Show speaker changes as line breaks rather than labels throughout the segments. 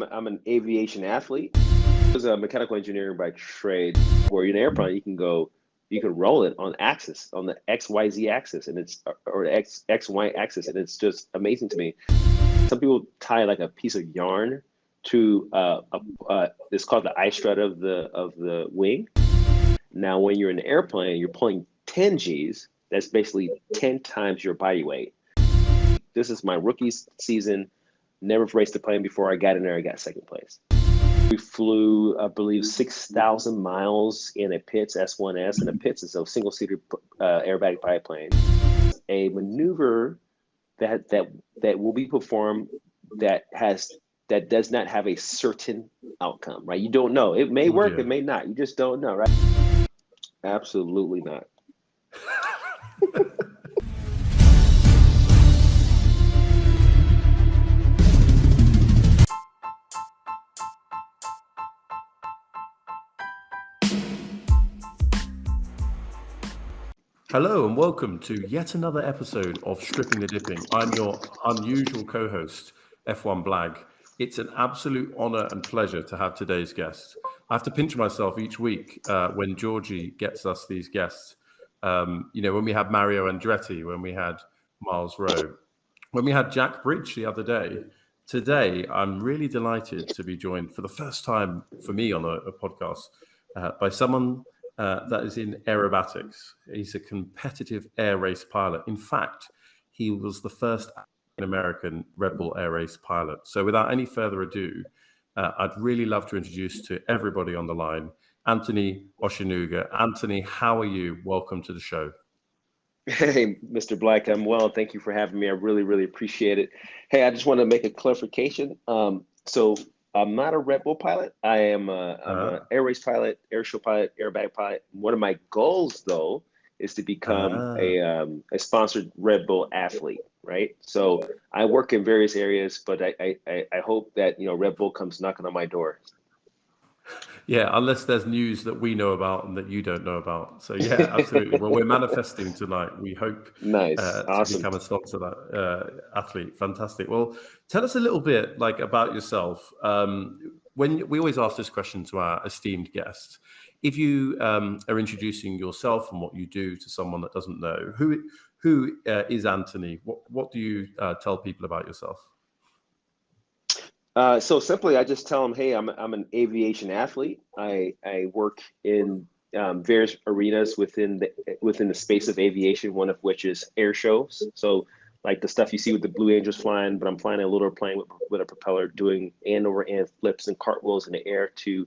I'm an aviation athlete. I was a mechanical engineer by trade. Where you're in an airplane, you can roll it on the XYZ axis, and or the XY axis, and it's just amazing to me. Some people tie like a piece of yarn to it's called the eye strut of the wing. Now, when you're in an airplane, you're pulling 10 Gs. That's basically 10 times your body weight. This is my rookie season. Never raced a plane before. I got in there. I got second place. We flew, I believe, 6,000 miles in a Pitts S1S, and a Pitts is a single-seater aerobatic biplane. A maneuver that will be performed that does not have a certain outcome, right? You don't know. It may work, it may not. You just don't know, right? Absolutely not.
Hello and welcome to yet another episode of Stripping the Dipping. I'm your unusual co-host, F1 Blag. It's an absolute honor and pleasure to have today's guest. I have to pinch myself each week when Georgie gets us these guests. When we had Mario Andretti, when we had Miles Rowe, when we had Jack Bridge the other day. Today, I'm really delighted to be joined for the first time for me on a podcast by someone that is in aerobatics. He's a competitive air race pilot. In fact, he was the first American Red Bull air race pilot. So without any further ado, I'd really love to introduce to everybody on the line, Anthony Oshinuga. Anthony, how are you? Welcome to the show.
Hey, Mr. Black, I'm well. Thank you for having me. I really, really appreciate it. Hey, I just want to make a clarification. So I'm not a Red Bull pilot. I'm an air race pilot, air show pilot, aerobatic pilot. One of my goals, though, is to become a sponsored Red Bull athlete, right? So I work in various areas, but I hope that Red Bull comes knocking on my door.
Yeah, unless there's news that we know about and that you don't know about. So yeah, absolutely. Well, we're manifesting tonight. We hope to become a sponsor that athlete. Fantastic. Well, tell us a little bit about yourself. When we always ask this question to our esteemed guests, if you are introducing yourself and what you do to someone that doesn't know, who is Anthony? What do you tell people about yourself?
So simply, I just tell them, hey, I'm an aviation athlete. I work in various arenas within the space of aviation, one of which is air shows. So like the stuff you see with the Blue Angels flying, but I'm flying a little plane with a propeller, doing end-over-end flips and cartwheels in the air to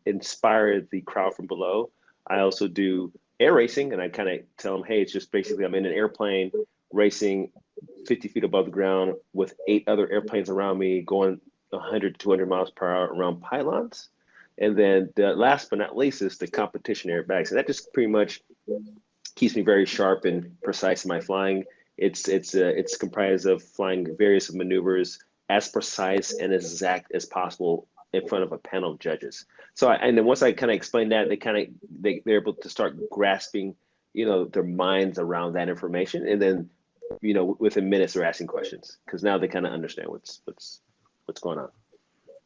inspire the crowd from below. I also do air racing, and I kind of tell them, hey, it's just basically I'm in an airplane racing 50 feet above the ground with 8 other airplanes around me going 100 to 200 miles per hour around pylons. And then the last but not least is the competition airbags. And that just pretty much keeps me very sharp and precise in my flying. It's comprised of flying various maneuvers as precise and as exact as possible in front of a panel of judges. So and then once I kind of explain that, they're able to start grasping, their minds around that information. And then within minutes they're asking questions because now they kind of understand what's going on.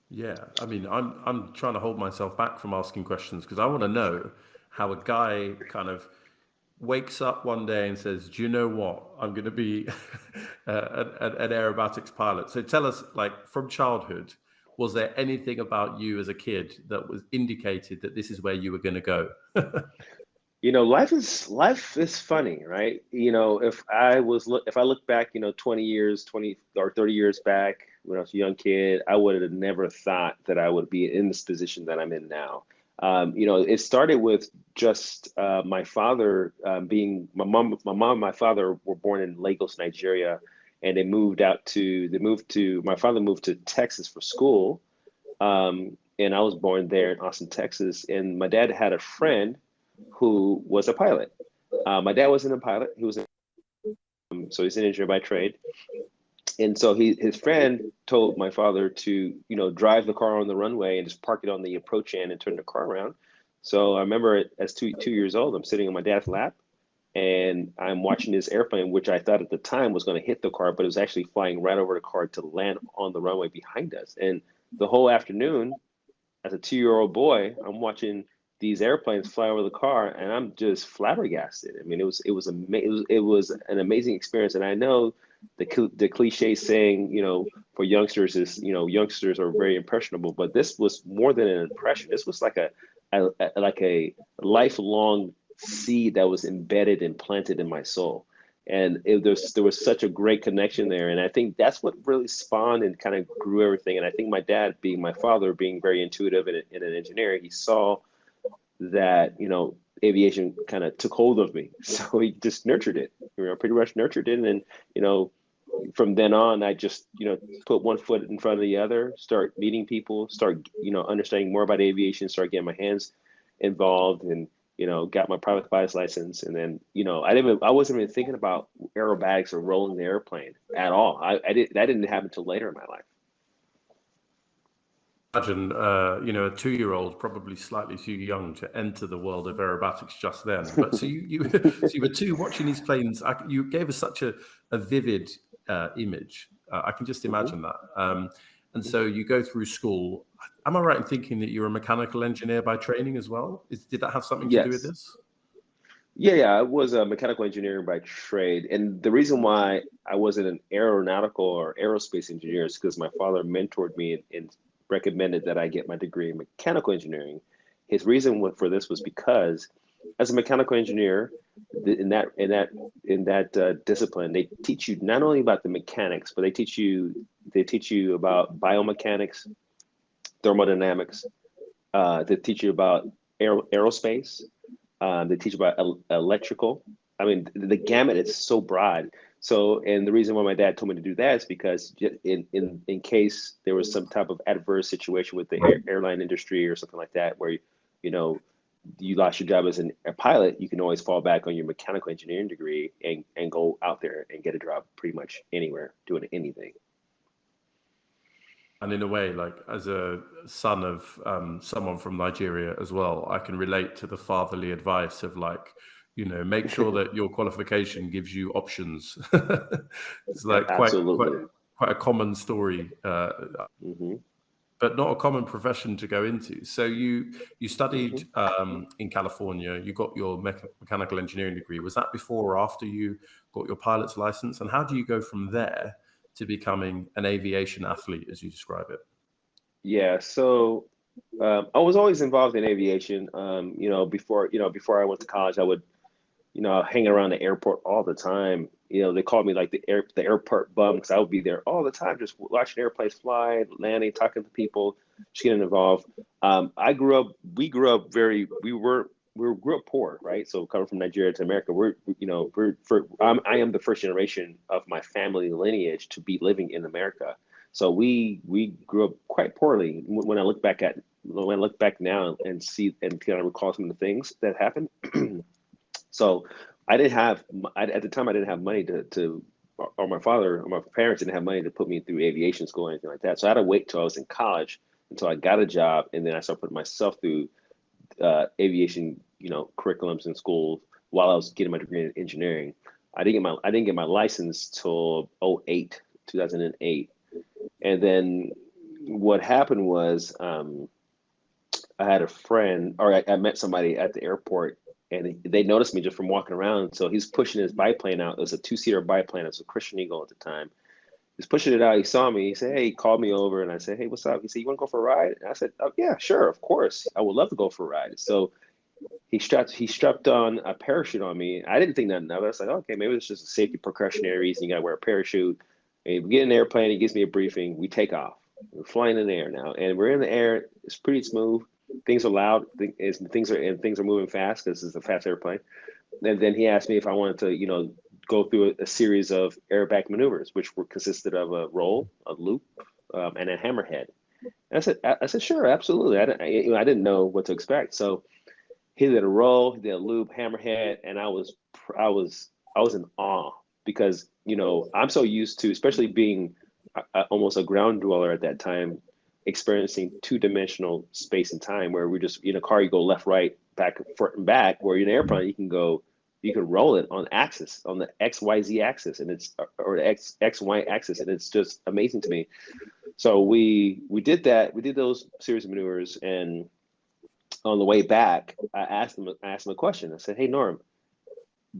Yeah, I mean, I'm trying to hold myself back from asking questions because I want to know how a guy kind of wakes up one day and says, do you know what? I'm going to be an aerobatics pilot. So tell us, from childhood, was there anything about you as a kid that was indicated that this is where you were going to go?
Life is funny, right? If I look back, 20 or 30 years back when I was a young kid, I would have never thought that I would be in this position that I'm in now. It started with just my father my mom and my father were born in Lagos, Nigeria, and my father moved to Texas for school. And I was born there in Austin, Texas. And my dad had a friend who was a pilot. My dad wasn't a pilot. So he's an engineer by trade. And so his friend told my father to, drive the car on the runway and just park it on the approach end and turn the car around. So I remember as two years old, I'm sitting on my dad's lap and I'm watching this airplane, which I thought at the time was going to hit the car, but it was actually flying right over the car to land on the runway behind us. And the whole afternoon, as a 2-year-old boy, I'm watching these airplanes fly over the car, and I'm just flabbergasted. I mean, it was an amazing experience. And I know the cliche saying, for youngsters is, youngsters are very impressionable, but this was more than an impression. This was like a lifelong seed that was embedded and planted in my soul. And there was such a great connection there. And I think that's what really spawned and kind of grew everything. And I think my dad, being my father, being very intuitive and an engineer, he saw that, aviation kind of took hold of me. So he just nurtured it, pretty much nurtured it. And, from then on, I just, put one foot in front of the other, start meeting people, start, understanding more about aviation, start getting my hands involved, and, got my private pilot's license. And then, I wasn't even thinking about aerobatics or rolling the airplane at all. That didn't happen until later in my life.
Imagine, a 2-year-old, probably slightly too young to enter the world of aerobatics just then. But so you so you were two watching these planes. You gave us such a vivid image. I can just imagine that. And so you go through school. Am I right in thinking that you're a mechanical engineer by training as well? Did that have something to do with this?
Yeah, I was a mechanical engineer by trade. And the reason why I wasn't an aeronautical or aerospace engineer is because my father mentored me and recommended that I get my degree in mechanical engineering. His reason for this was because, as a mechanical engineer, in that discipline, they teach you not only about the mechanics, but they teach you about biomechanics, thermodynamics. They teach you about aerospace. They teach about electrical. I mean, the gamut is so broad. So, and the reason why my dad told me to do that is because in case there was some type of adverse situation with the airline industry or something like that, where, you lost your job as a pilot, you can always fall back on your mechanical engineering degree and go out there and get a job pretty much anywhere, doing anything.
And in a way, like as a son of someone from Nigeria as well, I can relate to the fatherly advice of make sure that your qualification gives you options. It's like quite a common story, but not a common profession to go into. So you studied in California. You got your mechanical engineering degree. Was that before or after you got your pilot's license? And how do you go from there to becoming an aviation athlete, as you describe it?
Yeah, so I was always involved in aviation. Before I went to college, I would, hang around the airport all the time. They called me like the airport bum, because I would be there all the time, just watching airplanes fly, landing, talking to people, just getting involved. We grew up poor, right? So coming from Nigeria to America, I am the first generation of my family lineage to be living in America. So we grew up quite poorly. When I look back now and see and kind of recall some of the things that happened. So at the time I didn't have money or my father or my parents didn't have money to put me through aviation school or anything like that. So I had to wait till I was in college until I got a job, and then I started putting myself through aviation, curriculums in schools while I was getting my degree in engineering. I didn't get my license till 2008. And then what happened was I had a friend, or I met somebody at the airport, and they noticed me just from walking around. So he's pushing his biplane out. It was a 2-seater biplane. It was a Christian Eagle at the time. He's pushing it out. He saw me. He said, "Hey," he called me over, and I said, "Hey, what's up?" He said, "You want to go for a ride?" And I said, "Oh, yeah, sure, of course. I would love to go for a ride." So he strapped on a parachute on me. I didn't think nothing of it. I was like, okay, maybe it's just a safety precautionary reason. You got to wear a parachute. And we get in the airplane. He gives me a briefing. We take off. We're flying in the air now, and we're in the air. It's pretty smooth. Things are loud. Things are moving fast because it's a fast airplane. And then he asked me if I wanted to, go through a series of aerobatic maneuvers, which consisted of a roll, a loop, and a hammerhead. And I said, sure, absolutely. I didn't know what to expect. So he did a roll, he did a loop, hammerhead, and I was in awe because I'm so used to, especially being almost a ground dweller at that time, experiencing 2-dimensional space and time, where we're just in a car, you go left, right, back, front, and back. Where you're in an airplane, you you can roll it on axis, on the XYZ axis, and it's or the XY axis, and it's just amazing to me. So we did that. We did those series of maneuvers, and on the way back, I asked him a question. I said, "Hey, Norm,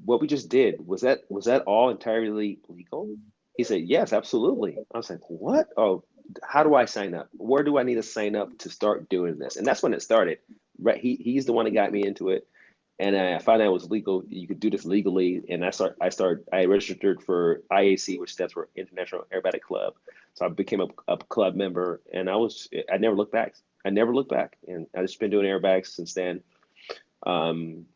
what we just did, was that all entirely legal?" He said, "Yes, absolutely." I was like, "What? Oh, how do I sign up? Where do I need to sign up to start doing this?" And that's when it started. Right? He's the one that got me into it, and I found out it was legal. You could do this legally, and I registered for IAC, which stands for International Aerobatic Club. So I became a club member, and I never looked back. I never looked back, and I've just been doing aerobatics since then. And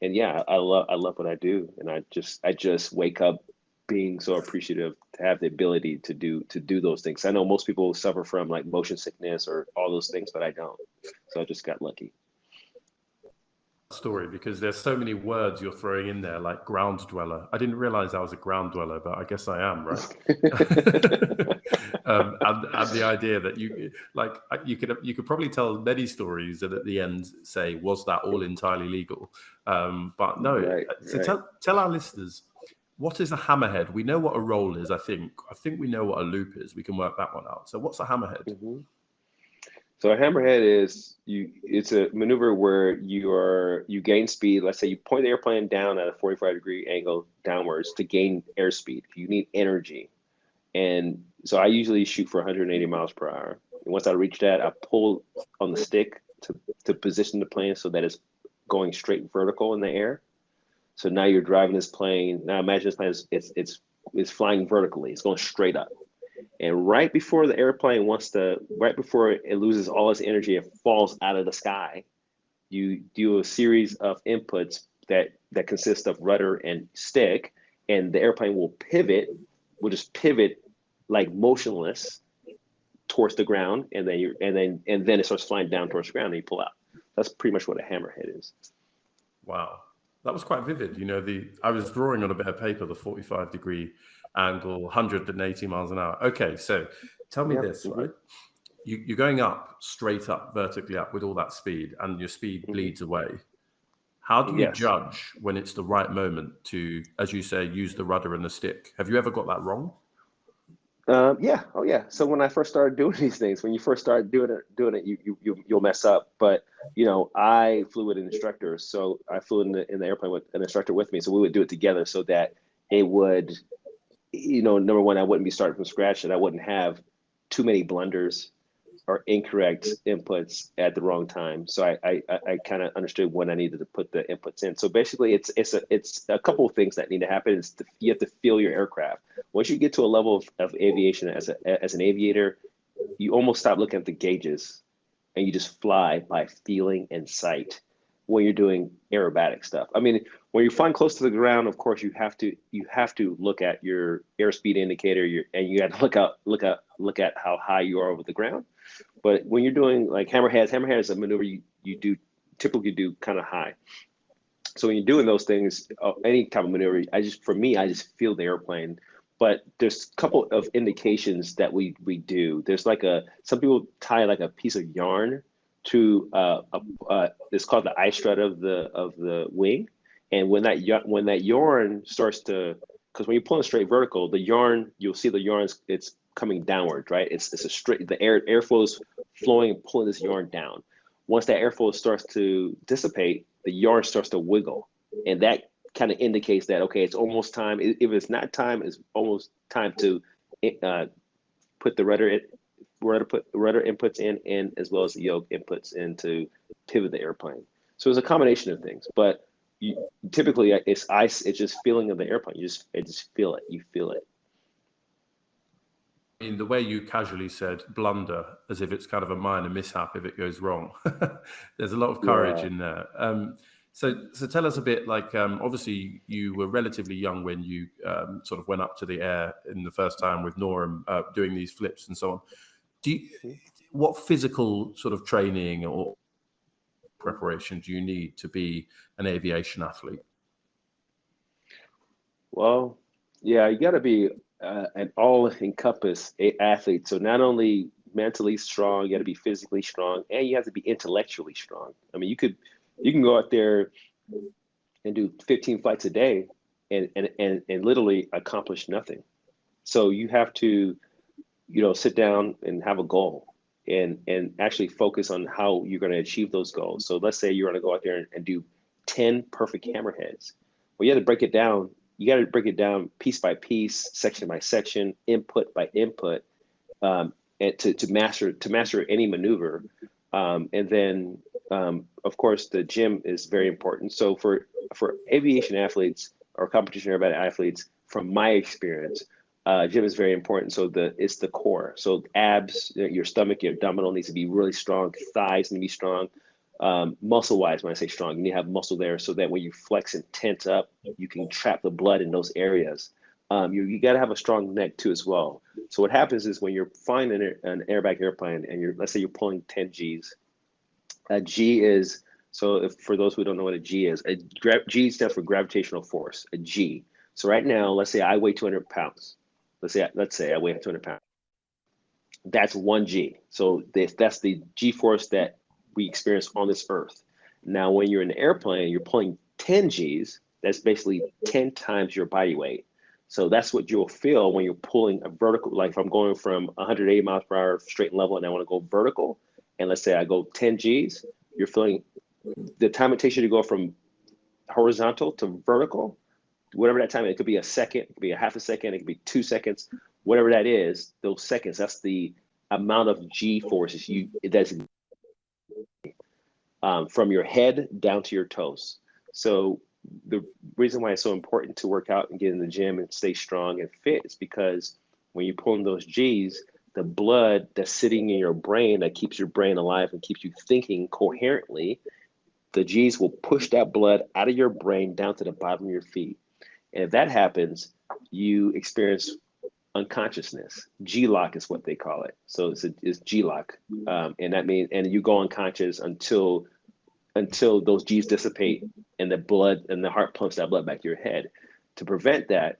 yeah, I love what I do, and I just wake up being so appreciative to have the ability to do those things. I know most people suffer from like motion sickness or all those things, but I don't. So I just got lucky.
Story, because there's so many words you're throwing in there, like ground dweller. I didn't realize I was a ground dweller, but I guess I am, right? And the idea that you could probably tell many stories that at the end say, was that all entirely legal? But no.
Right,
so
right.
tell our listeners, what is a hammerhead? We know what a roll is. I think we know what a loop is. We can work that one out. So what's a hammerhead?
Mm-hmm. So a hammerhead it's a maneuver where you gain speed. Let's say you point the airplane down at a 45-degree angle downwards to gain airspeed. You need energy. And so I usually shoot for 180 miles per hour. And once I reach that, I pull on the stick to position the plane so that it's going straight vertical in the air. So now you're driving this plane. Now imagine this plane is flying vertically. It's going straight up. And right before the airplane right before it loses all its energy, it falls out of the sky. You do a series of inputs that consist of rudder and stick, and the airplane will just pivot like motionless towards the ground, and then it starts flying down towards the ground, and you pull out. That's pretty much what a hammerhead is.
Wow, that was quite vivid. I was drawing on a bit of paper the 45-degree angle, 180 miles an hour. Okay, so tell me this, right? You're going up, straight up, vertically up with all that speed, and your speed bleeds away. How do you judge when it's the right moment to, as you say, use the rudder and the stick? Have you ever got that wrong?
Yeah. Oh, yeah. So when I first started doing these things, when you first start doing it, you'll mess up. But I flew with an instructor, so I flew in the airplane with an instructor with me, so we would do it together, so that it would, number one, I wouldn't be starting from scratch, and I wouldn't have too many blunders or incorrect inputs at the wrong time. So I kind of understood when I needed to put the inputs in. So basically, it's a couple of things that need to happen. You have to feel your aircraft. Once you get to a level of aviation as an aviator, you almost stop looking at the gauges, and you just fly by feeling and sight when you're doing aerobatic stuff. I mean, when you're flying close to the ground, of course, you have to look at your airspeed indicator, and you have to look at how high you are over the ground. But when you're doing like hammerhead is a maneuver you typically do kind of high. So when you're doing those things, any type of maneuver, I just feel the airplane. But there's a couple of indications that we do. There's some people tie like a piece of yarn to it's called the eye strut of the wing, and when that yarn starts to, because when you're pulling straight vertical, the yarn, you'll see the yarn's it's coming downward, right? It's a straight, the airflow is flowing and pulling this yarn down. Once that airflow starts to dissipate, the yarn starts to wiggle, and that kind of indicates that, okay, it's almost time. If it's not time, it's almost time to put the rudder inputs in as well as the yoke inputs in to pivot the airplane. So it's a combination of things, but typically it's just feeling of the airplane. You just feel it. You feel it.
I mean, the way you casually said blunder, as if it's kind of a minor mishap if it goes wrong. There's a lot of courage in there. So tell us a bit, obviously you were relatively young when you sort of went up to the air in the first time with Norm doing these flips and so on. What physical sort of training or preparation do you need to be an aviation athlete?
Well, yeah, you got to be an all-encompass athlete. So not only mentally strong, you got to be physically strong, and you have to be intellectually strong. I mean, you can go out there and do 15 flights a day and literally accomplish nothing. So you have to, sit down and have a goal and actually focus on how you're going to achieve those goals. So let's say you're going to go out there and do 10 perfect hammerheads. Well, you have to break it down. You got to break it down piece by piece, section by section, input by input, and to master any maneuver. And then, of course, the gym is very important. So for aviation athletes or competition aerobatic athletes, from my experience, gym is very important. So it's the core. So abs, your stomach, your abdominal needs to be really strong. Thighs need to be strong. Muscle wise, when I say strong, you need to have muscle there so that when you flex and tense up, you can trap the blood in those areas. You got to have a strong neck too as well. So what happens is when you're flying an airback airplane and let's say you're pulling 10 G's, a G is, for those who don't know what a G is, G stands for gravitational force, a G. So right now, let's say I weigh 200 pounds. Let's say I weigh 200 pounds. That's 1 G. So that's the G force that we experience on this earth. Now, when you're in an airplane, you're pulling 10 G's. That's basically 10 times your body weight. So that's what you'll feel when you're pulling a vertical. Like if I'm going from 180 miles per hour straight and level and I want to go vertical, and let's say I go 10 G's, you're feeling the time it takes you to go from horizontal to vertical, whatever that time, it could be a second, it could be a half a second, it could be 2 seconds, whatever that is, those seconds, that's the amount of G forces that's from your head down to your toes. So the reason why it's so important to work out and get in the gym and stay strong and fit is because when you're pulling those G's, the blood that's sitting in your brain that keeps your brain alive and keeps you thinking coherently, the G's will push that blood out of your brain down to the bottom of your feet. And if that happens, you experience unconsciousness. G-lock is what they call it. So it's G-lock. And that means, and you go unconscious until those G's dissipate and the heart pumps that blood back to your head. To prevent that,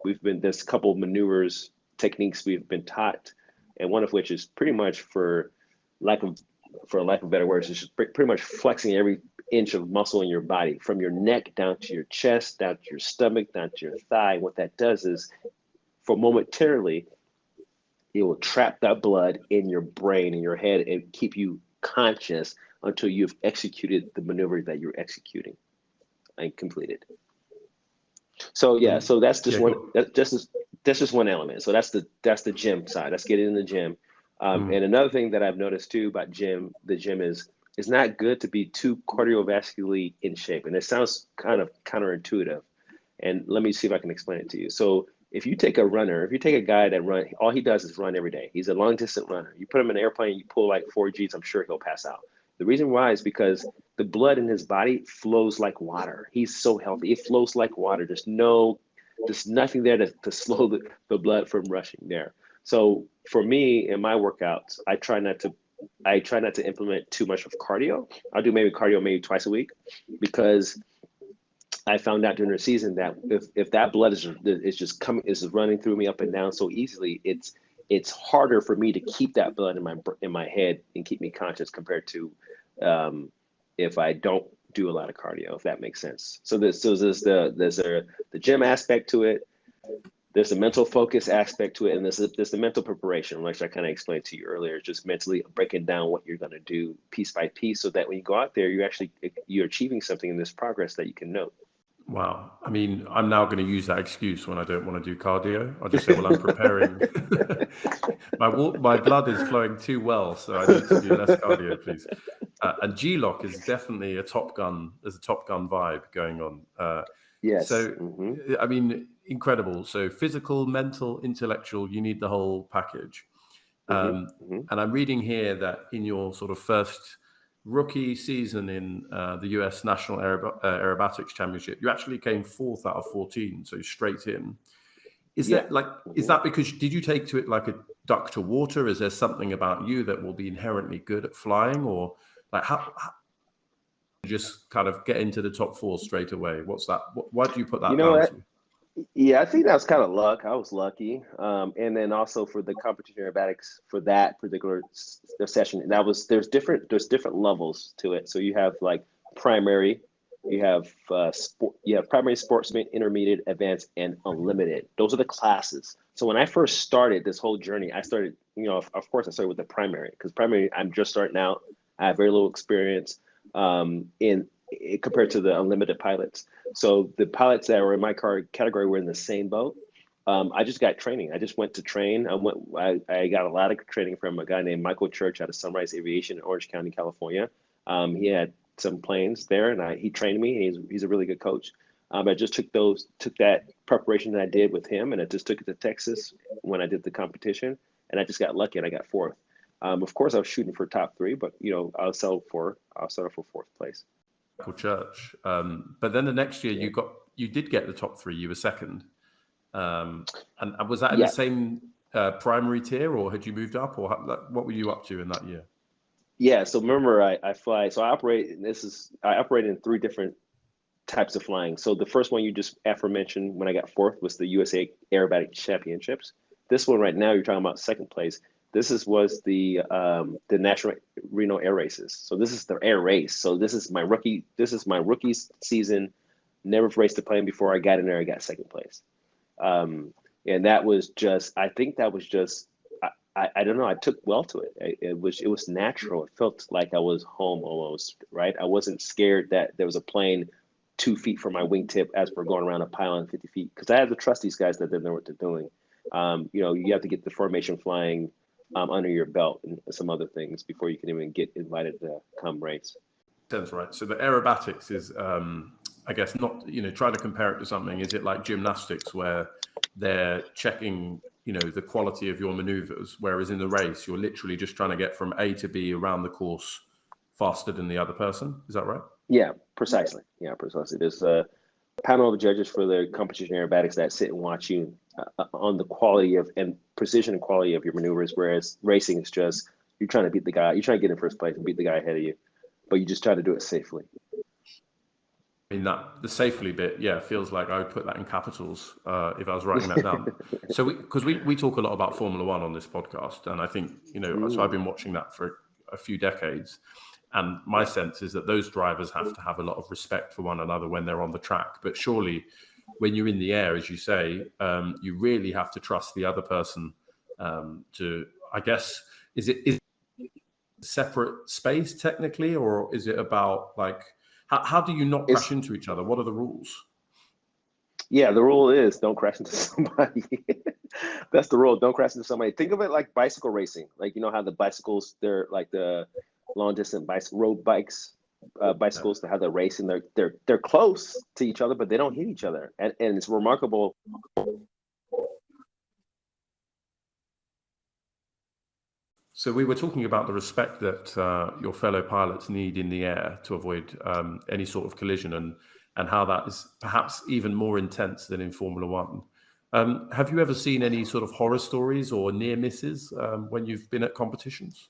there's a couple of maneuvers, techniques we've been taught, and one of which is pretty much for lack of better words, is just pretty much flexing every inch of muscle in your body, from your neck down to your chest, down to your stomach, down to your thigh. What that does is, for momentarily, it will trap that blood in your brain, in your head, and keep you conscious until you've executed the maneuver that you're executing and completed. So yeah, so that's just that's just one element. So that's the gym side. That's getting in the gym. And another thing that I've noticed too about the gym is it's not good to be too cardiovascularly in shape. And it sounds kind of counterintuitive. And let me see if I can explain it to you. So if you take a guy that all he does is run every day. He's a long distance runner. You put him in an airplane, you pull like 4 G's, I'm sure he'll pass out. The reason why is because the blood in his body flows like water. He's so healthy. It flows like water. There's nothing there to slow the blood from rushing there. So for me, in my workouts, I try not to implement too much of cardio. I'll do cardio twice a week, because I found out during the season that if that blood is running through me up and down so easily, it's harder for me to keep that blood in my head and keep me conscious compared to if I don't do a lot of cardio, if that makes sense. So there's the gym aspect to it. There's a mental focus aspect to it, and there's the mental preparation, which I kind of explained to you earlier, just mentally breaking down what you're going to do piece by piece, so that when you go out there, you're achieving something in this progress that you can note.
Wow. I mean, I'm now going to use that excuse when I don't want to do cardio. I'll just say, well, I'm preparing. My blood is flowing too well, so I need to do less cardio, please. And G-lock is definitely a Top Gun. There's a Top Gun vibe going on.
Yes.
So, I mean, incredible. So physical, mental, intellectual, you need the whole package. And I'm reading here that in your sort of first rookie season in the US National Aerobatics Championship, you actually came 4th out of 14, so straight in. Is that because did you take to it like a duck to water? Is there something about you that will be inherently good at flying, or like how just kind of get into the top 4 straight away? What's that? Why do you put that down to?
Yeah, I think that was kind of luck. I was lucky. And then also for the competition aerobatics for that particular session, there's different levels to it. So you have like primary, You have you have primary, sportsman, intermediate, advanced, and unlimited. Those are the classes. So when I first started this whole journey, I started, of course, I started with the primary, because primary, I'm just starting out. I have very little experience in compared to the unlimited pilots. So the pilots that were in my category were in the same boat. I just got training. I just went to train. I got a lot of training from a guy named Michael Church out of Sunrise Aviation in Orange County, California. He had some planes there, and he trained me. He's a really good coach. I just took that preparation that I did with him, and I just took it to Texas when I did the competition, and I just got lucky and I got fourth. Of course, I was shooting for top three, but I'll settle for fourth place.
Michael Church, but then the next year you did get the top three. You were second, and was that in the same primary tier, or had you moved up, or what were you up to in that year?
Yeah, so remember, I fly. So I operate in three different types of flying. So the first one you just aforementioned when I got fourth was the USA Aerobatic Championships. This one right now, you're talking about second place. Was the National Reno Air Races. So this is the air race. So this is my rookie season. Never raced a plane before. I got in there. I got second place. And that was just. I think that was just. I don't know. I took well to it. It was natural. It felt like I was home almost. Right. I wasn't scared that there was a plane 2 feet from my wingtip as we're going around a pylon 50 feet, because I had to trust these guys that they know what they're doing. You have to get the formation flying under your belt and some other things before you can even get invited to come race.
That's right. So the aerobatics is, I guess, not, try to compare it to something. Is it like gymnastics where they're checking, the quality of your maneuvers, whereas in the race, you're literally just trying to get from A to B around the course faster than the other person? Is that right?
Yeah, precisely. Yeah, precisely. There's a panel of judges for the competition aerobatics that sit and watch you on the quality and precision and quality of your maneuvers, whereas racing is just you're trying to beat the guy, you're trying to get in first place and beat the guy ahead of you, but you just try to do it safely.
I mean, the safely bit, feels like I would put that in capitals if I was writing that down. So because we talk a lot about Formula One on this podcast, and I think, so I've been watching that for a few decades. And my sense is that those drivers have to have a lot of respect for one another when they're on the track. But surely when you're in the air, as you say, you really have to trust the other person to, I guess, is it separate space technically, or is it about like, how do you not crash into each other? What are the rules?
Yeah, the rule is don't crash into somebody. That's the rule. Don't crash into somebody. Think of it like bicycle racing. Like, how the bicycles, they're like the long distance road bicycles that have the race, and they're close to each other, but they don't hit each other. And it's remarkable.
So we were talking about the respect that your fellow pilots need in the air to avoid any sort of collision, and how that is perhaps even more intense than in Formula One. Have you ever seen any sort of horror stories or near misses when you've been at competitions?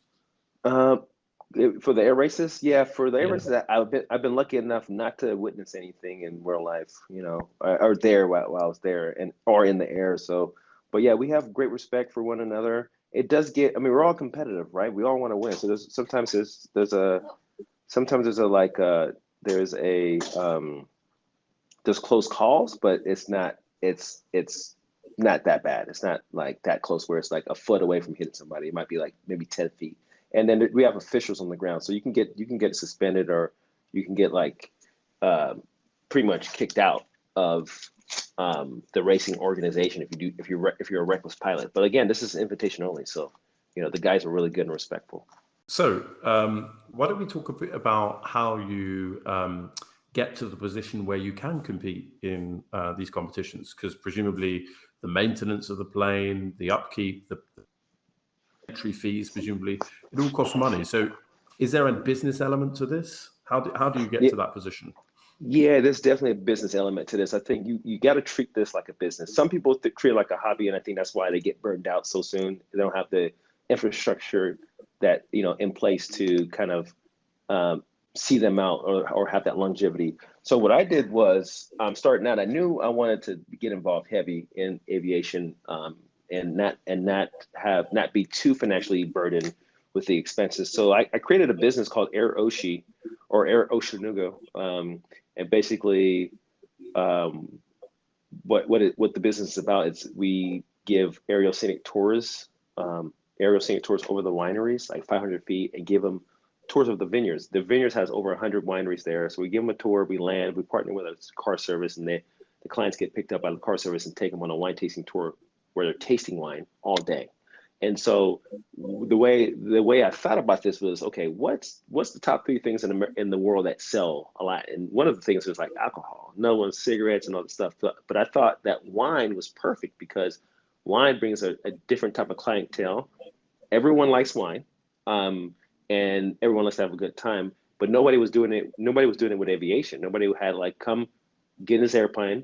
For the air races, for the air races, I've been lucky enough not to witness anything in real life, or there while I was there or in the air. So, but yeah, we have great respect for one another. It does get. I mean, we're all competitive, right? We all want to win. So there's close calls, but it's not that bad. It's not like that close where it's like a foot away from hitting somebody. It might be like maybe 10 feet. And then we have officials on the ground, so you can get suspended, or you can get like pretty much kicked out of the racing organization if you're a reckless pilot. But again, this is an invitation only, so the guys are really good and respectful.
So why don't we talk a bit about how you get to the position where you can compete in these competitions? Because presumably the maintenance of the plane, the upkeep, the entry fees, presumably it all costs money. So is there a business element to this? How do you get to that position?
Yeah, there's definitely a business element to this. I think you got to treat this like a business. Some people treat it like a hobby, and I think that's why they get burned out so soon. They don't have the infrastructure that in place to kind of see them out or have that longevity. So what I did was, starting out, I knew I wanted to get involved heavy in aviation, and not be too financially burdened with the expenses. So I created a business called Air Oshinuga, And basically, what the business is about is we give aerial scenic tours over the wineries, like 500 feet, and give them tours of the vineyards. The vineyards has over 100 wineries there. So we give them a tour, we land, we partner with a car service, and the clients get picked up by the car service and take them on a wine tasting tour where they're tasting wine all day. And so the way I thought about this was, okay, what's the top 3 things in the world that sell a lot? And one of the things was like alcohol, another one's cigarettes and all that stuff. But I thought that wine was perfect because wine brings a different type of clientele. Everyone likes wine, and everyone likes to have a good time. But nobody was doing it with aviation. Nobody had like, come get in this airplane,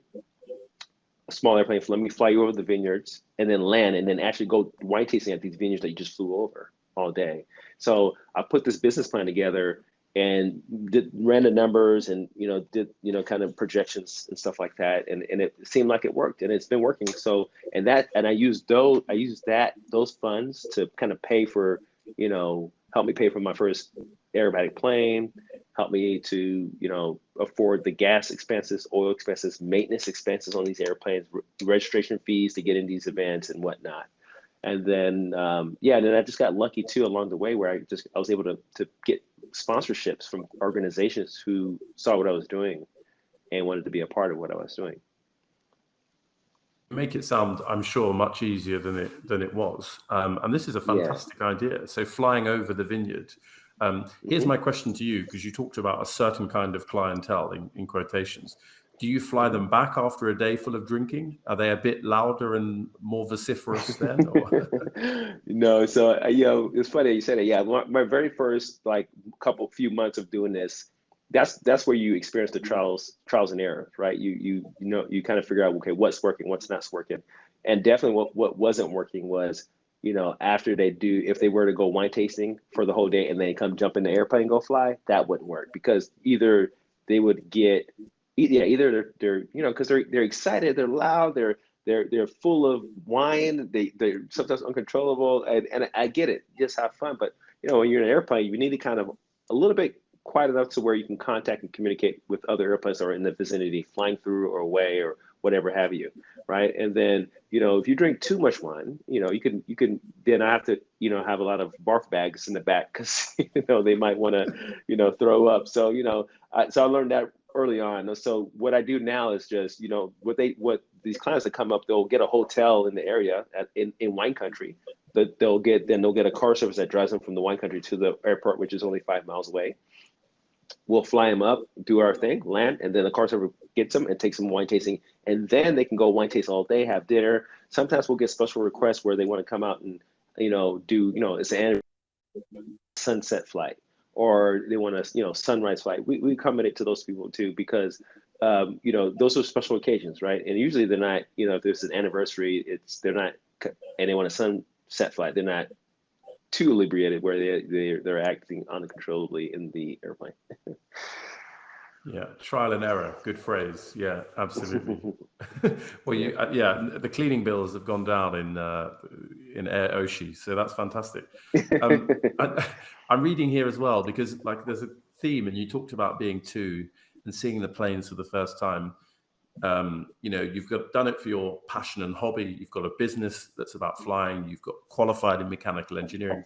a small airplane, let me fly you over the vineyards and then land and then actually go wine tasting at these vineyards that you just flew over all day. So I put this business plan together and ran the numbers and, did kind of projections and stuff like that. And it seemed like it worked, and it's been working. So, and I used those funds to kind of pay for, help me pay for my first aerobatic plane, help me to, afford the gas expenses, oil expenses, maintenance expenses on these airplanes, registration fees to get in these events and whatnot. And then, and then I just got lucky too along the way where I was able to get sponsorships from organizations who saw what I was doing and wanted to be a part of what I was doing.
Make it sound, I'm sure, much easier than it was. And this is a fantastic idea. So flying over the vineyard. Here's my question to you, because you talked about a certain kind of clientele in quotations. Do you fly them back after a day full of drinking? Are they a bit louder and more vociferous then? Or?
No, so it's funny you said it. Yeah, my very first few months of doing this, that's where you experience the trials and errors, right? You kind of figure out, okay, what's working, what's not working, and definitely what wasn't working was, after if they were to go wine tasting for the whole day and then come jump in the airplane and go fly, that wouldn't work, because either they would get, either they're because they're excited, they're loud, they're full of wine, they're sometimes uncontrollable, and I get it, just have fun, but when you're in an airplane, you need to kind of a little bit quiet enough to where you can contact and communicate with other airplanes that are in the vicinity, flying through or away or whatever have you, right? And then, if you drink too much wine, you can then I have to, have a lot of barf bags in the back because, they might want to, throw up. So, so I learned that early on. So what I do now is just, what these clients that come up, they'll get a hotel in the area in wine country. They'll get a car service that drives them from the wine country to the airport, which is only 5 miles away. We'll fly them up, do our thing, land, and then the car service gets them and takes them wine tasting, and then they can go wine taste all day, have dinner. Sometimes we'll get special requests where they want to come out and do it's an sunset flight, or they want a sunrise flight. We accommodate to those people too, because those are special occasions, right? And usually they're not, if there's an anniversary, they're not, and they want a sunset flight, they're not too inebriated where they're acting uncontrollably in the airplane.
Yeah, trial and error. Good phrase. Yeah, absolutely. Well, the cleaning bills have gone down in Air Oshi, so that's fantastic. I'm reading here as well because there's a theme, and you talked about being 2 and seeing the planes for the first time. You've done it for your passion and hobby. You've got a business that's about flying. You've got qualified in mechanical engineering.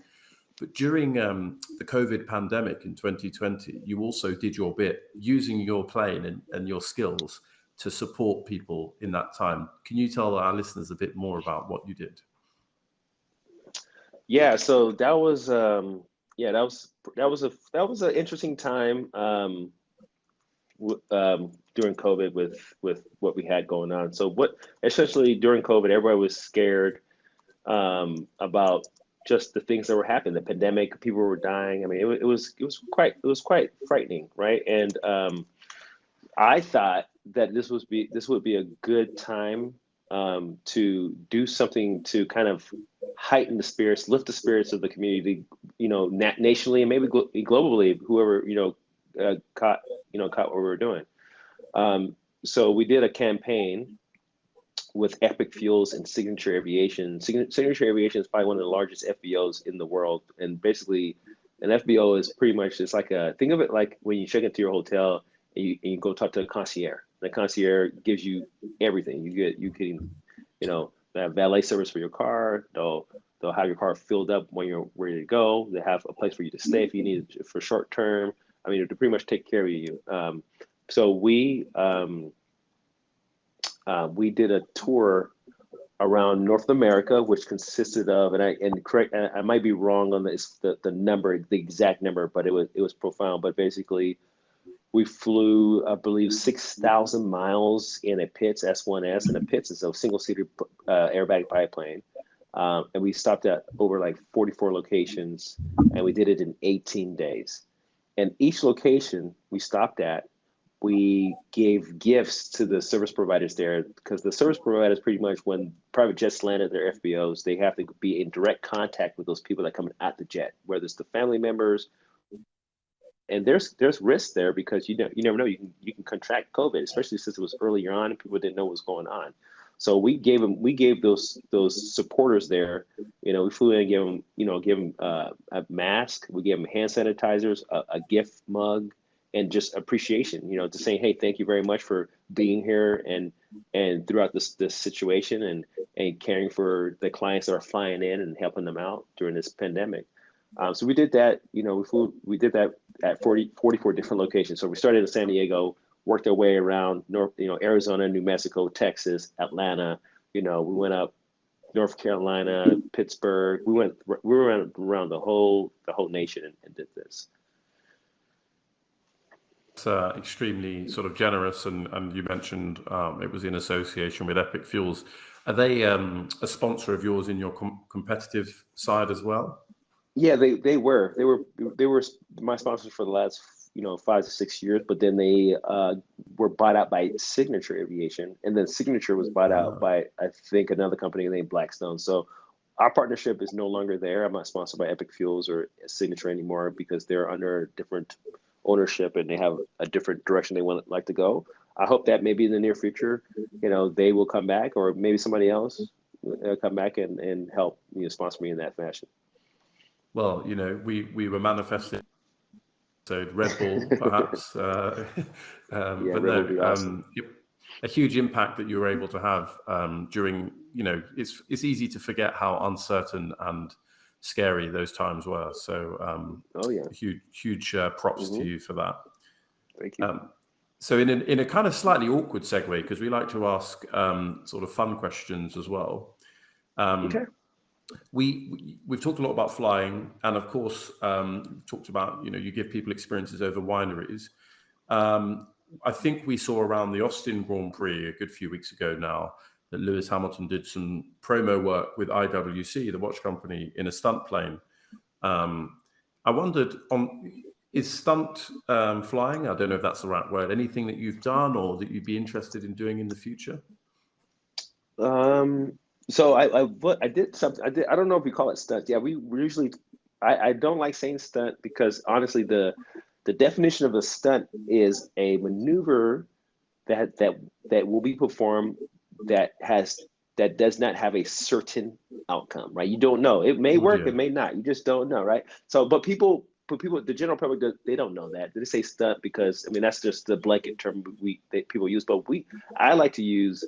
But during the COVID pandemic in 2020, you also did your bit using your plane and your skills to support people in that time. Can you tell our listeners a bit more about what you did?
Yeah, so that was an interesting time during COVID with what we had going on. So essentially during COVID, everybody was scared about just the things that were happening, the pandemic, people were dying. I mean, it was quite frightening, right? And I thought that this would be a good time to do something to kind of heighten the spirits, lift the spirits of the community, nationally and maybe globally, whoever caught what we were doing. So we did a campaign with Epic Fuels and Signature Aviation. Signature Aviation is probably one of the largest FBOs in the world. And basically, an FBO is pretty much, it's like think of it like when you check into your hotel and you go talk to the concierge. The concierge gives you everything. You can, they have valet service for your car. They'll have your car filled up when you're ready to go. They have a place for you to stay if you need it for short term. I mean, to pretty much take care of you. So we did a tour around North America, which consisted of, I might be wrong on the number, the exact number, but it was profound. But basically, we flew, I believe, 6,000 miles in a Pitts S1S, and a Pitts is a single-seater aerobatic biplane. And we stopped at over like 44 locations, and we did it in 18 days. And each location we stopped at, we gave gifts to the service providers there, because the service providers pretty much, when private jets land at their FBOs, they have to be in direct contact with those people that come at the jet, whether it's the family members. And there's risk there, because you never know, you can contract COVID, especially since it was earlier on and people didn't know what was going on. So we gave those supporters there, we flew in and gave them a mask, we gave them hand sanitizers, a gift mug, and just appreciation, to say, hey, thank you very much for being here and throughout this situation and caring for the clients that are flying in and helping them out during this pandemic. So we did that, we did that at 44 different locations. So we started in San Diego, worked our way around North, Arizona, New Mexico, Texas, Atlanta. We went up North Carolina, Pittsburgh. We went around the whole nation and did this.
It's extremely sort of generous, and you mentioned it was in association with Epic Fuels. Are they a sponsor of yours in your competitive side as well?
Yeah, they were my sponsors for the last 5 to 6 years, but then they were bought out by Signature Aviation, and then Signature was bought out by, I think, another company named Blackstone. So our partnership is no longer there. I'm not sponsored by Epic Fuels or Signature anymore, because they're under different ownership and they have a different direction they like to go. I hope that maybe in the near future, they will come back, or maybe somebody else come back and help sponsor me in that fashion.
Well, we were manifesting, so Red Bull perhaps, but no, awesome. A huge impact that you were able to have during, it's easy to forget how uncertain and scary those times were. So huge props to you for that.
Thank you.
So in a kind of slightly awkward segue, because we like to ask sort of fun questions as well.
Okay.
We've talked a lot about flying, and of course talked about, you give people experiences over wineries. I think we saw around the Austin Grand Prix a good few weeks ago now that Lewis Hamilton did some promo work with IWC, the watch company, in a stunt plane. I wondered, is stunt flying, I don't know if that's the right word, anything that you've done or that you'd be interested in doing in the future?
So I did something. I don't know if we call it stunt. Yeah, we usually, I don't like saying stunt, because honestly, the definition of a stunt is a maneuver that will be performed that does not have a certain outcome, right? You don't know. It may work, it may not. You just don't know, right? So, but people, the general public, they don't know that. They say stunt because, that's just the blanket term that people use. But I like to use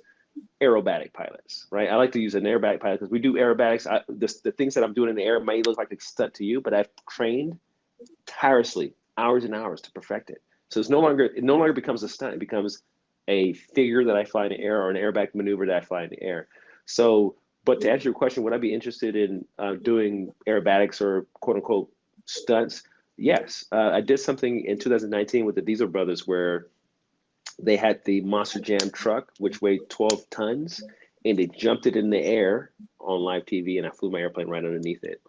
aerobatic pilots, right? I like to use an aerobatic pilot because we do aerobatics. The things that I'm doing in the air may look like a stunt to you, but I've trained tirelessly, hours and hours to perfect it. So it no longer becomes a stunt. It becomes a figure that I fly in the air, or an aerobatic maneuver that I fly in the air. So, but to answer your question, would I be interested in doing aerobatics or quote unquote stunts? Yes. I did something in 2019 with the Diesel Brothers where they had the Monster Jam truck, which weighed 12 tons, and they jumped it in the air on live TV, and I flew my airplane right underneath it.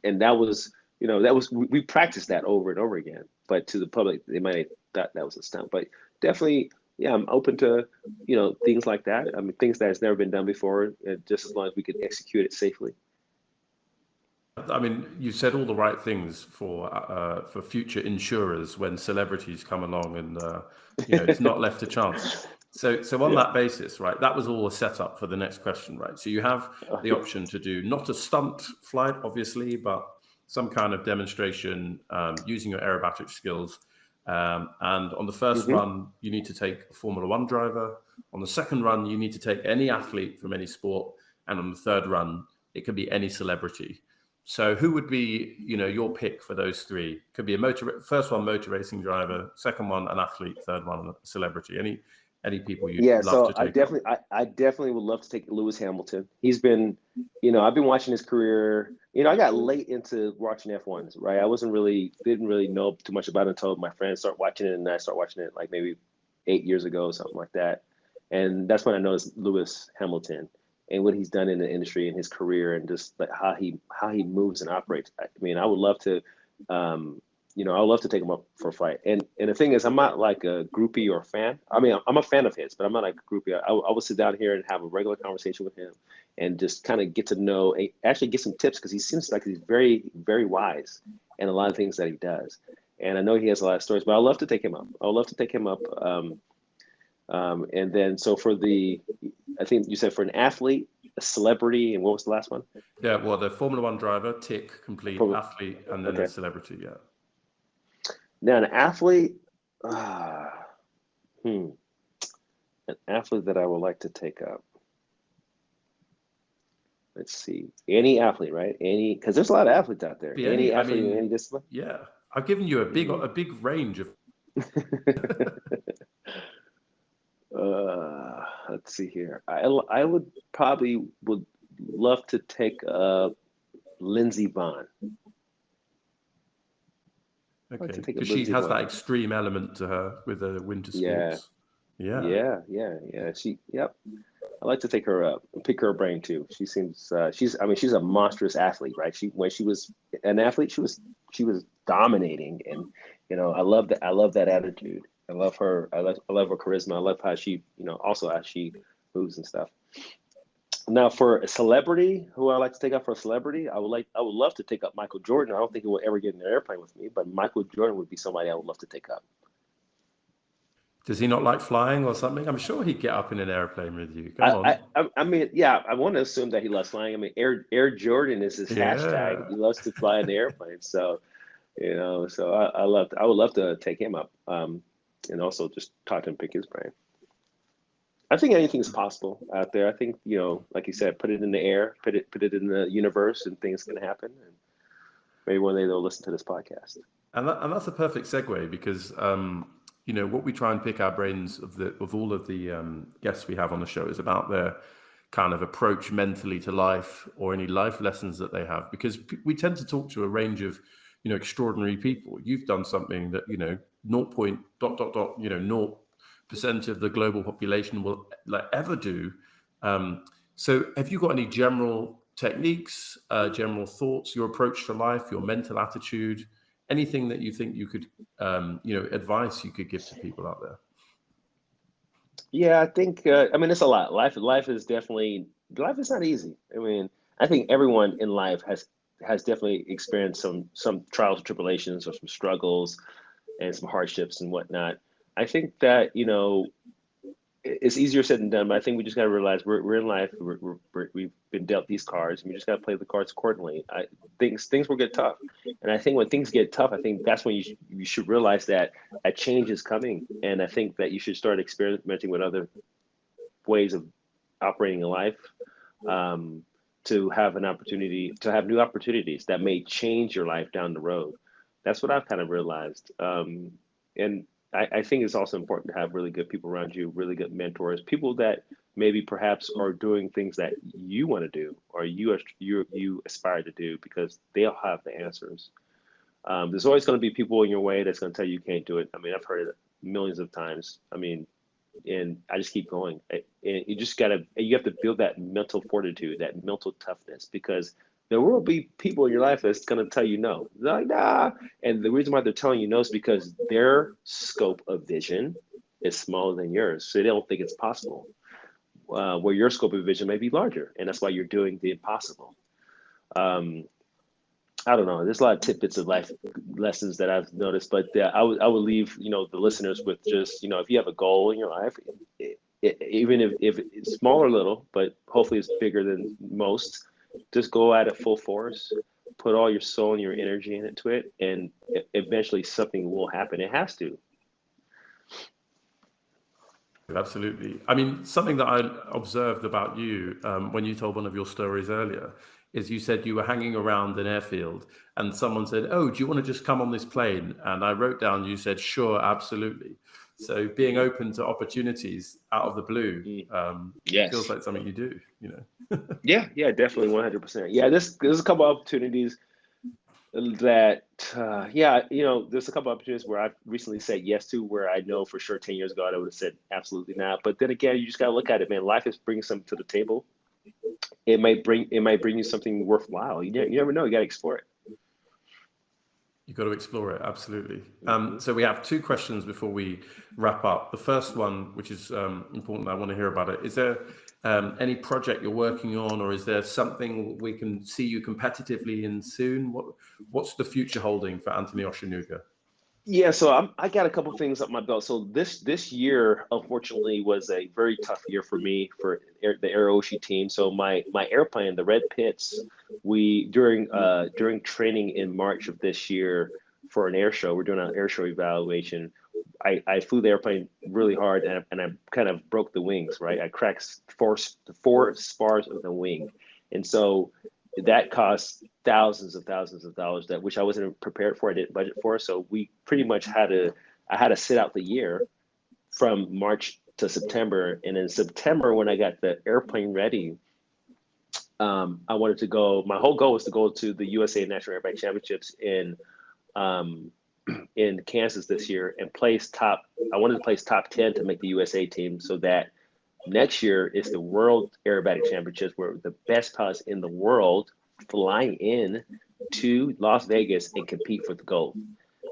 And that was, we practiced that over and over again. But to the public, they might have thought that was a stunt. But definitely, yeah, I'm open to, things like that. Things that has never been done before, just as long as we can execute it safely.
You said all the right things for future insurers when celebrities come along, and it's not left to chance. So on that basis, right, that was all a setup for the next question, right? So you have the option to do not a stunt flight, obviously, but some kind of demonstration using your aerobatic skills. And on the first run, you need to take a Formula One driver. On the second run, you need to take any athlete from any sport. And on the third run, it could be any celebrity. So who would be, your pick for those three? Could be first one, motor racing driver, second one, an athlete, third one, a celebrity. Any people you'd love to take?
I definitely would love to take Lewis Hamilton. He's been, I've been watching his career. I got late into watching F1s, right? I didn't really know too much about it until my friends started watching it, and I started watching it like maybe 8 years ago or something like that. And that's when I noticed Lewis Hamilton and what he's done in the industry and his career, and just like how he moves and operates. I mean, I would love to, I would love to take him up for a fight. And the thing is, I'm not like a groupie or a fan. I mean, I'm a fan of his, but I'm not like a groupie. I will sit down here and have a regular conversation with him and just kind of get to know, actually get some tips, because he seems like he's very, very wise in a lot of things that he does. And I know he has a lot of stories, but I'd love to take him up. I would love to take him up. And then, so I think you said for an athlete, a celebrity, and what was the last one?
Yeah, well, the Formula One driver, tick, complete, athlete, and then a celebrity, yeah.
Now, an athlete, an athlete that I would like to take up. Let's see. Any athlete, right? Because there's a lot of athletes out there. Any athlete in any discipline?
Yeah. I've given you a big range of.
Let's see here. I would love to take Lindsey Vonn.
Okay, because she has that extreme element to her with the winter sports.
Yeah. I'd like to take her up and pick her brain too. She seems she's a monstrous athlete, right? When she was an athlete, she was dominating, and I love that attitude. I love her. I love her charisma. I love how she, also how she moves and stuff. Now, for a celebrity, who I like to take up for a celebrity, I would love to take up Michael Jordan. I don't think he will ever get in an airplane with me, but Michael Jordan would be somebody I would love to take up.
Does he not like flying or something? I'm sure he'd get up in an airplane with you. Come on.
I mean, yeah, I want to assume that he loves flying. I mean, Air Jordan is his hashtag. He loves to fly in the airplane. So, so I would love to take him up, and also just talk to him, pick his brain. I think anything's possible out there. I think, like you said, put it in the air, put it in the universe, and things can happen. And maybe one day they'll listen to this podcast.
And that's a perfect segue, because what we try and pick our brains of all of the guests we have on the show is about their kind of approach mentally to life, or any life lessons that they have, because we tend to talk to a range of extraordinary people. You've done something that 0.... of the global population will ever do. So have you got any general techniques, general thoughts, your approach to life, your mental attitude, anything that you think you could, advice you could give to people out there?
Yeah, I think, it's a lot. Life is not easy. I mean, I think everyone in life has definitely experienced some trials and tribulations, or some struggles and some hardships and whatnot. I think that, it's easier said than done, but I think we just got to realize we're in life. We've been dealt these cards, and we just got to play the cards accordingly. Things will get tough, and I think when things get tough, I think that's when you should realize that a change is coming, and I think that you should start experimenting with other ways of operating in life, to have new opportunities that may change your life down the road. That's what I've kind of realized, and I think it's also important to have really good people around you, really good mentors, people that maybe perhaps are doing things that you want to do, or you aspire to do, because they'll have the answers. There's always going to be people in your way that's going to tell you can't do it. I mean, I've heard it millions of times. I mean, and I just keep going. And you have to build that mental fortitude, that mental toughness, because there will be people in your life that's going to tell you no. They're like, nah. And the reason why they're telling you no is because their scope of vision is smaller than yours. So they don't think it's possible. Where your scope of vision may be larger. And that's why you're doing the impossible. I don't know. There's a lot of tidbits of life lessons that I've noticed. But I would leave, the listeners with just, if you have a goal in your life, even if it's small or little, but hopefully it's bigger than most, just go at it full force. put all your soul and your energy into it, and eventually something will happen. It has to.
Absolutely. I mean, something that I observed about you when you told one of your stories earlier is you said you were hanging around an airfield and someone said, "Oh, do you want to just come on this plane?" And I wrote down, you said, "Sure, absolutely." So being open to opportunities out of the blue feels
Yes.
like something you do, you know.
Yeah, definitely 100%. Yeah, there's a couple opportunities that there's a couple opportunities where I've recently said yes to, where I know for sure 10 years ago I would have said absolutely not. But then again, you just got to look at it, man. Life is bringing something to the table. It might bring you something worthwhile. You never know. You got to explore it.
You've got to explore it, absolutely.
Mm-hmm.
So we have two questions before we wrap up. The first one, which is important, I want to hear about it. Is there any project you're working on, or is there something we can see you competitively in soon? What's the future holding for Anthony Oshinuga?
Yeah, so I got a couple things up my belt. So this year, unfortunately, was a very tough year for me for the Aerobatic team. So my airplane, the Red Pits, we during training in March of this year for an air show, we're doing an air show evaluation. I flew the airplane really hard, and I kind of broke the wings, right? I cracked four spars of the wing, and so that cost thousands of dollars, that which I wasn't prepared for. I didn't budget for. So we pretty much I had to sit out the year from March to September. And in September, when I got the airplane ready, I wanted to go. My whole goal was to go to the USA National Aerobatic Championships in Kansas this year and place top. I wanted to place top 10 to make the USA team, so that next year is the World Aerobatic Championships, where the best pilots in the world fly in to Las Vegas and compete for the gold.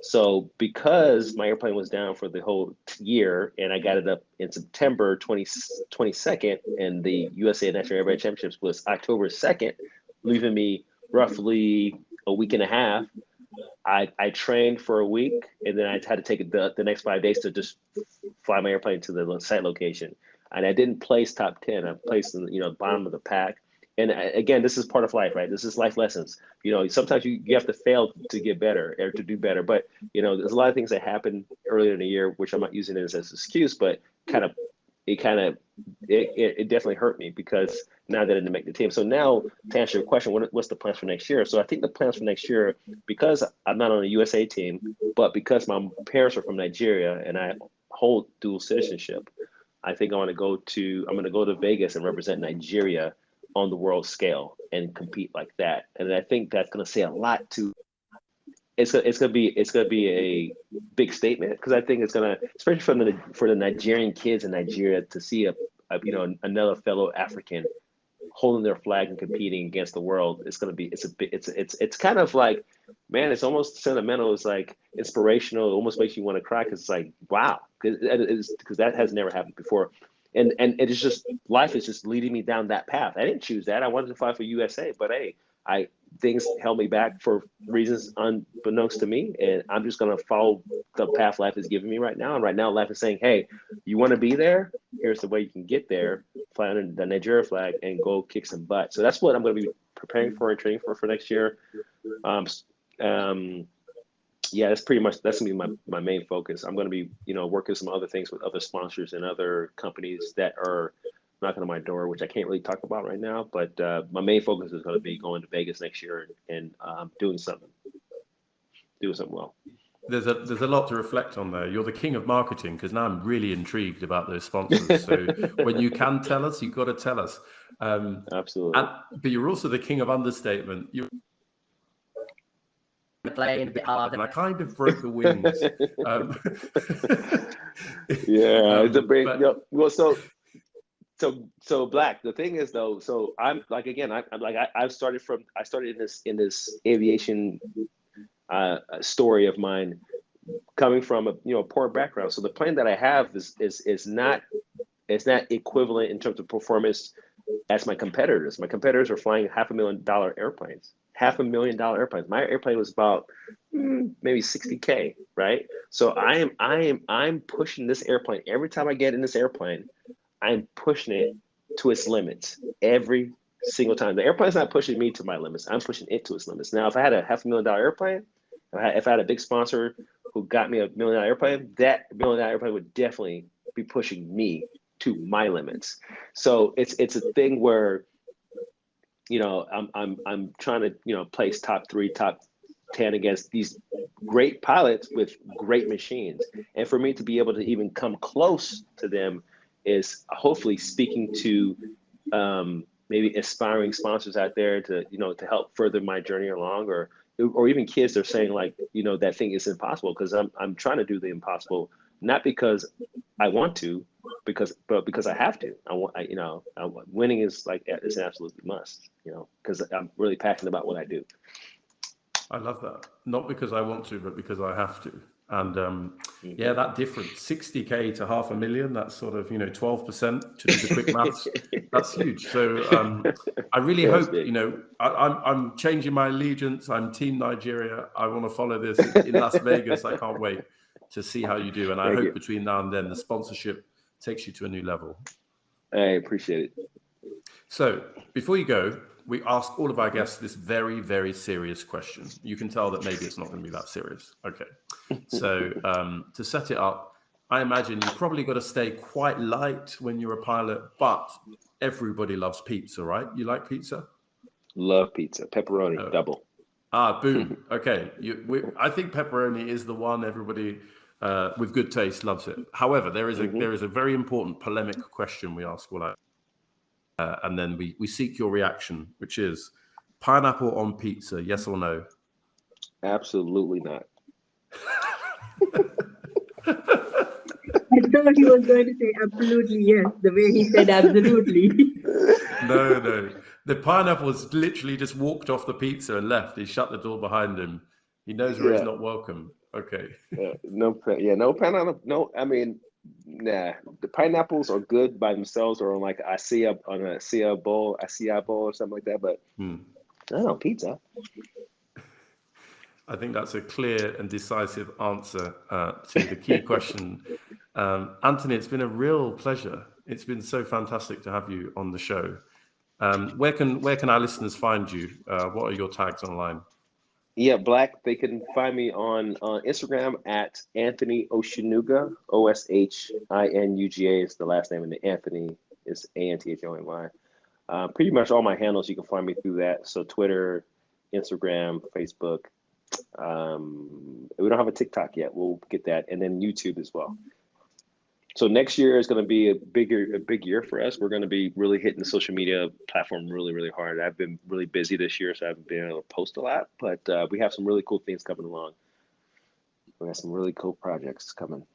So because my airplane was down for the whole year, and I got it up in September 22nd, and the USA National Aerobatic Championships was October 2nd, leaving me roughly a week and a half. I trained for a week, and then I had to take the next 5 days to just fly my airplane to the site location. And I didn't place top 10. I placed in the bottom of the pack. And again, this is part of life, right? This is life lessons. Sometimes you have to fail to get better or to do better. But there's a lot of things that happened earlier in the year, which I'm not using it as an excuse, but it definitely hurt me, because now that I didn't make the team. So now, to answer your question, what's the plans for next year? So I think the plans for next year, because I'm not on a USA team, but because my parents are from Nigeria and I hold dual citizenship, I think I'm going to go to Vegas and represent Nigeria on the world scale and compete like that. And I think that's going to say a lot to. It's gonna be a big statement, because I think it's gonna, especially for the Nigerian kids in Nigeria, to see another fellow African holding their flag and competing against the world. It's kind of like, man, it's almost sentimental. It's like inspirational. It almost makes you want to cry, because it's like, wow, because that has never happened before. And it is just, life is just leading me down that path. I didn't choose that. I wanted to fly for USA, but hey, things held me back for reasons unbeknownst to me, and I'm just gonna follow the path life is giving me right now. And right now, life is saying, "Hey, you want to be there? Here's the way you can get there. Fly under the Nigeria flag and go kick some butt." So that's what I'm going to be preparing for and training for next year. Yeah, that's gonna be my main focus. I'm going to be working some other things with other sponsors and other companies that are knocking on my door, which I can't really talk about right now. But my main focus is going to be going to Vegas next year and doing something well.
There's a lot to reflect on there. You're the king of marketing, because now I'm really intrigued about those sponsors. So when you can tell us, you've got to tell us.
Absolutely.
But you're also the king of understatement. You're playing a bit hard, and I kind of broke the wings.
Yeah, it's a break. Well, so Black. The thing is, though, so I'm like, again, I started in this aviation story of mine, coming from a poor background. So the plane that I have is not equivalent in terms of performance as my competitors. My competitors are flying $500,000 airplanes. My airplane was about maybe 60K, right? So I'm pushing this airplane. Every time I get in this airplane, I'm pushing it to its limits every single time. The airplane's not pushing me to my limits. I'm pushing it to its limits. Now, if I had a $500,000 airplane, if I had a big sponsor who got me a $1 million airplane, that $1 million airplane would definitely be pushing me to my limits. So it's a thing where, I'm trying to, place top 3, top 10 against these great pilots with great machines. And for me to be able to even come close to them is hopefully speaking to maybe aspiring sponsors out there to, to help further my journey along, or even kids that are saying like, that thing is impossible, because I'm trying to do the impossible, not because I want to, but because I have to. Winning is like, it's an absolute must, because I'm really passionate about what I do.
I love that. Not because I want to, but because I have to. And yeah, that difference, 60K to $500,000, that's sort of, 12% to do the quick maths. That's huge. So I really hope, I'm changing my allegiance. I'm Team Nigeria. I want to follow this in Las Vegas. I can't wait to see how you do. And I hope between now and then, the sponsorship takes you to a new level.
I appreciate it.
So before you go, we ask all of our guests this very, very serious question. You can tell that maybe it's not going to be that serious. Okay. So to set it up, I imagine you probably got to stay quite light when you're a pilot, but everybody loves pizza, right? You like pizza?
Love pizza. Pepperoni, double.
Boom. Okay. I think pepperoni is the one everybody with good taste loves it. However, there is a very important polemic question we ask all our and then we seek your reaction, which is pineapple on pizza, yes or no?
Absolutely not.
I thought he was going to say absolutely yes, the way he said absolutely.
No. The pineapple's literally just walked off the pizza and left. He shut the door behind him. He knows where he's not welcome. Okay.
No pineapple. No, I mean, nah. The pineapples are good by themselves, or on like a acai bowl or something like that. But I don't know, pizza.
I think that's a clear and decisive answer to the key question. Anthony, it's been a real pleasure. It's been so fantastic to have you on the show. Where can our listeners find you? What are your tags online?
Yeah, Black. They can find me on Instagram at Anthony Oshinuga. OSHINUGA is the last name, and the Anthony is ANTHONY. Pretty much all my handles, you can find me through that. So Twitter, Instagram, Facebook. We don't have a TikTok yet. We'll get that, and then YouTube as well. So next year is going to be a big year for us. We're going to be really hitting the social media platform really, really hard. I've been really busy this year, so I haven't been able to post a lot, but we have some really cool things coming along. We got some really cool projects coming.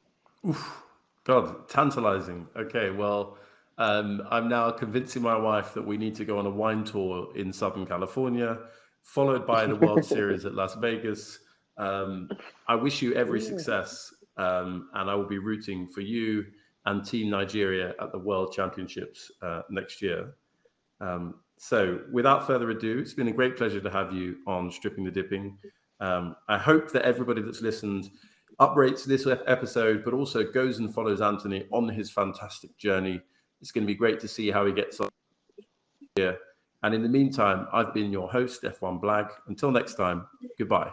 Oof, God, tantalizing. Okay, well, I'm now convincing my wife that we need to go on a wine tour in Southern California, followed by the World Series at Las Vegas. I wish you every success. And I will be rooting for you and Team Nigeria at the World Championships next year. So without further ado, it's been a great pleasure to have you on Stripping the Dipping. I hope that everybody that's listened uprates this episode, but also goes and follows Anthony on his fantastic journey. It's going to be great to see how he gets on here. And in the meantime, I've been your host, F1 Blag. Until next time, goodbye.